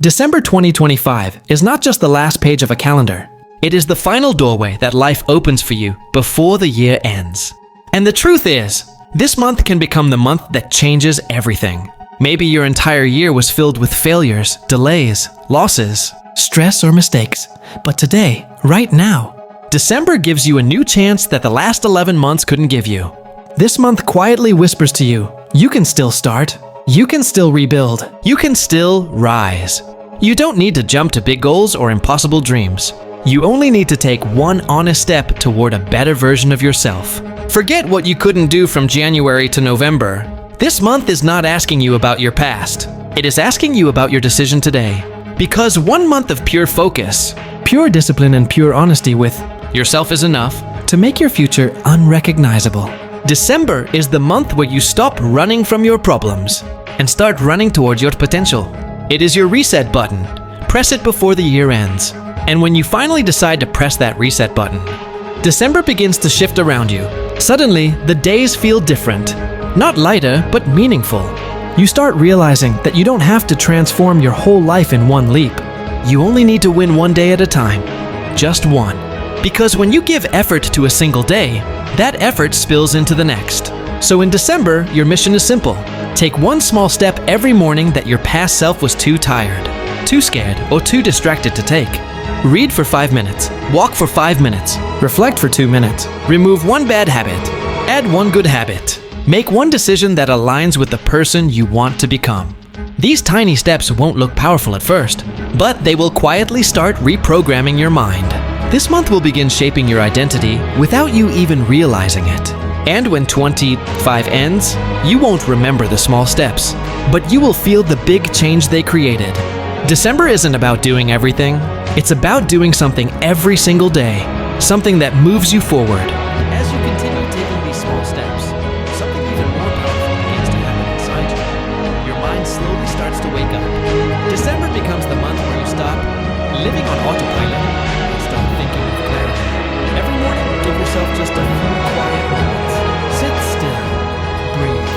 December 2025 is not just the last page of a calendar. It is the final doorway that life opens for you before the year ends. And the truth is, this month can become the month that changes everything. Maybe your entire year was filled with failures, delays, losses, stress, or mistakes. But today, right now, December gives you a new chance that the last 11 months couldn't give you. This month quietly whispers to you, you can still start. You can still rebuild. You can still rise. You don't need to jump to big goals or impossible dreams. You only need to take one honest step toward a better version of yourself. Forget what you couldn't do from January to November. This month is not asking you about your past. It is asking you about your decision today. Because 1 month of pure focus, pure discipline, and pure honesty with yourself is enough to make your future unrecognizable. December is the month where you stop running from your problems and start running towards your potential. It is your reset button. Press it before the year ends. And when you finally decide to press that reset button, December begins to shift around you. Suddenly, the days feel different. Not lighter, but meaningful. You start realizing that you don't have to transform your whole life in one leap. You only need to win one day at a time. Just one. Because when you give effort to a single day, that effort spills into the next. So in December, your mission is simple. Take one small step every morning that your past self was too tired, too scared, or too distracted to take. Read for 5 minutes. Walk for 5 minutes. Reflect for 2 minutes. Remove one bad habit. Add one good habit. Make one decision that aligns with the person you want to become. These tiny steps won't look powerful at first, but they will quietly start reprogramming your mind. This month will begin shaping your identity without you even realizing it. And when 25 ends, you won't remember the small steps, but you will feel the big change they created. December isn't about doing everything. It's about doing something every single day, something that moves you forward. As you continue taking these small steps, something even more powerful begins to happen inside you. Your mind slowly starts to wake up. December becomes the month where you stop living on autopilot and start thinking with clarity. Every morning, give yourself just a few quiet moments. Sit still. Breathe.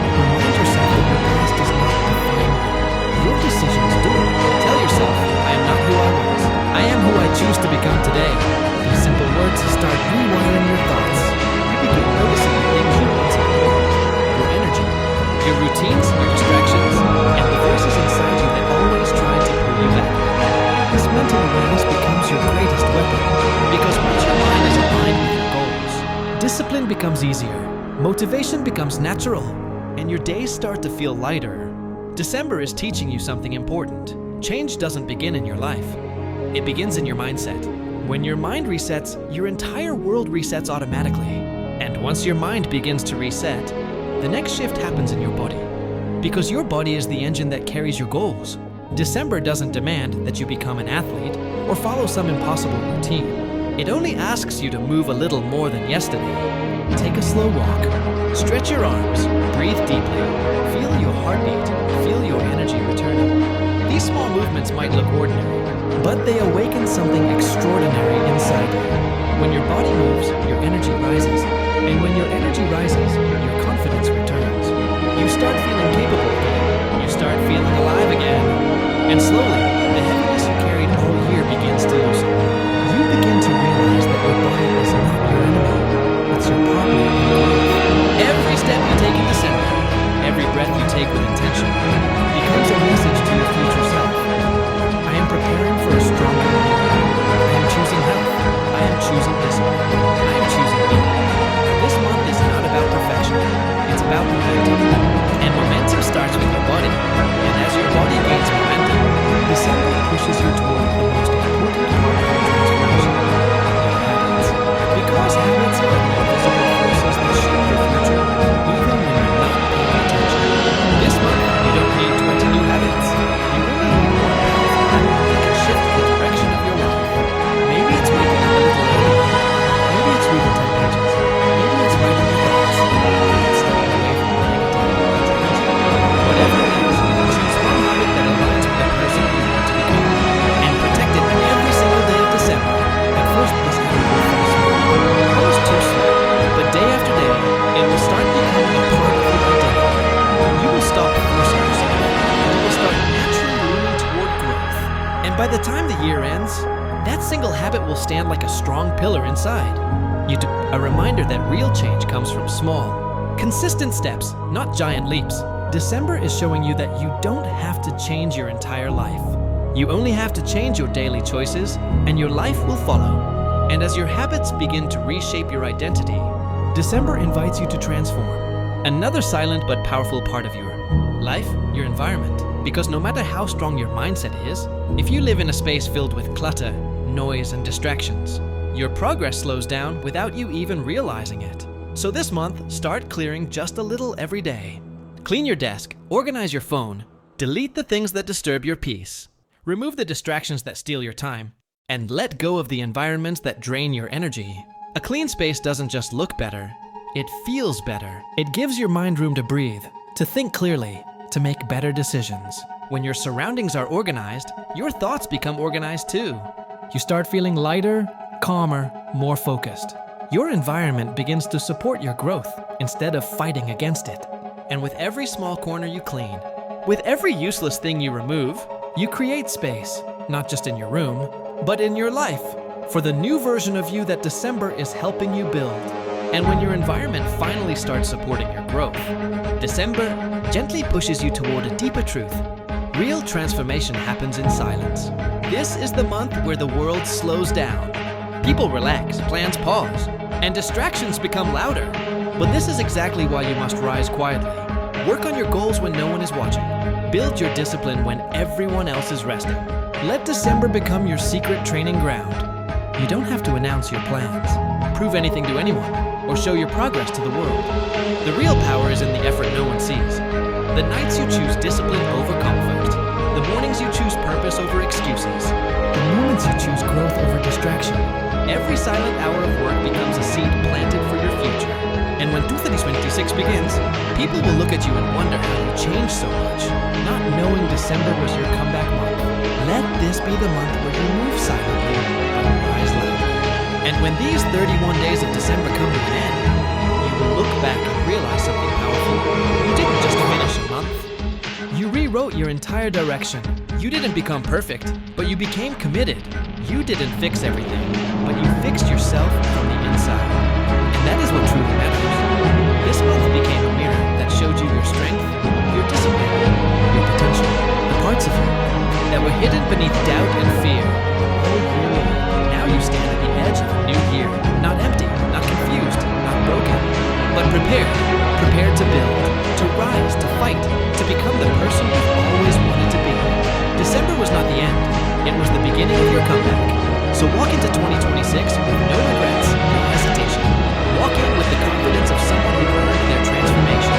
Remind yourself that your past does not define you. Your decisions do. Tell yourself, I am not who I was. I am who I choose to become today. These simple words start rewiring your thoughts. You begin noticing the things you once ignored. Your energy, your routines, your distractions, and the voices inside you that always try to pull you back. This mental awareness becomes your greatest weapon. Because once your mind is aligned with your goals, discipline becomes easier, motivation becomes natural, and your days start to feel lighter. December is teaching you something important. Change doesn't begin in your life. It begins in your mindset. When your mind resets, your entire world resets automatically. And once your mind begins to reset, the next shift happens in your body. Because your body is the engine that carries your goals. December doesn't demand that you become an athlete or follow some impossible routine. It only asks you to move a little more than yesterday. Take a slow walk. Stretch your arms. Breathe deeply. Feel your heartbeat. Feel your energy returning. These small movements might look ordinary, but they awaken something extraordinary inside you. When your body moves, your energy rises. And when your energy rises, your confidence returns. You start feeling capable again. You start feeling alive again. And slowly, the heaviness you carried all year begins to loosen. You begin to realize that your body is not your enemy. It's your partner in life. Every step you take in December, every breath you take with intention, becomes a message to your future self. I am preparing for a stronger year. I am choosing health. I am choosing discipline. I am choosing me. This month is not about perfection. It's about momentum. And momentum starts with your body. And as your body gains momentum, December pushes you toward the most important part of your transformation, your habits. Because habits are the invisible forces that shape your future, even when you're not paying attention. This month, you don't need to by the time the year ends, that single habit will stand like a strong pillar inside. A reminder that real change comes from small, consistent steps, not giant leaps. December is showing you that you don't have to change your entire life. You only have to change your daily choices, and your life will follow. And as your habits begin to reshape your identity, December invites you to transform another silent but powerful part of your life, your environment. Because no matter how strong your mindset is, if you live in a space filled with clutter, noise, and distractions, your progress slows down without you even realizing it. So this month, start clearing just a little every day. Clean your desk, organize your phone, delete the things that disturb your peace, remove the distractions that steal your time, and let go of the environments that drain your energy. A clean space doesn't just look better, it feels better. It gives your mind room to breathe, to think clearly, to make better decisions. When your surroundings are organized, your thoughts become organized too. You start feeling lighter, calmer, more focused. Your environment begins to support your growth instead of fighting against it. And with every small corner you clean, with every useless thing you remove, you create space, not just in your room, but in your life, for the new version of you that December is helping you build. And when your environment finally starts supporting your growth, December gently pushes you toward a deeper truth. Real transformation happens in silence. This is the month where the world slows down. People relax, plans pause, and distractions become louder. But this is exactly why you must rise quietly. Work on your goals when no one is watching. Build your discipline when everyone else is resting. Let December become your secret training ground. You don't have to announce your plans, prove anything to anyone, or show your progress to the world. The real power is in the effort no one sees. The nights you choose discipline over comfort. The mornings you choose purpose over excuses. The moments you choose growth over distraction. Every silent hour of work becomes a seed planted for your future. And when 2026 begins, people will look at you and wonder how you changed so much, not knowing December was your comeback month. Let this be the month where you move silently but rise louder. And when these 31 days of December come to an end, you will look back and realize something powerful. You didn't just finish a month. You rewrote your entire direction. You didn't become perfect, but you became committed. You didn't fix everything, but you fixed yourself from the inside. And that is what truly matters. This month became a mirror that showed you your strength, your discipline, your potential, the parts of you that were hidden beneath doubt and fear. Now you stand at the edge of a new year, not empty, not confused, not broken, but prepared to build, to rise, to fight, to become the person you've always wanted to be. December was not the end, it was the beginning of your comeback. So walk into 2026 with no regrets, no hesitation. Walk in with the confidence of someone who earned their transformation.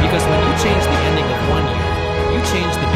Because when you change the ending of one year, you change the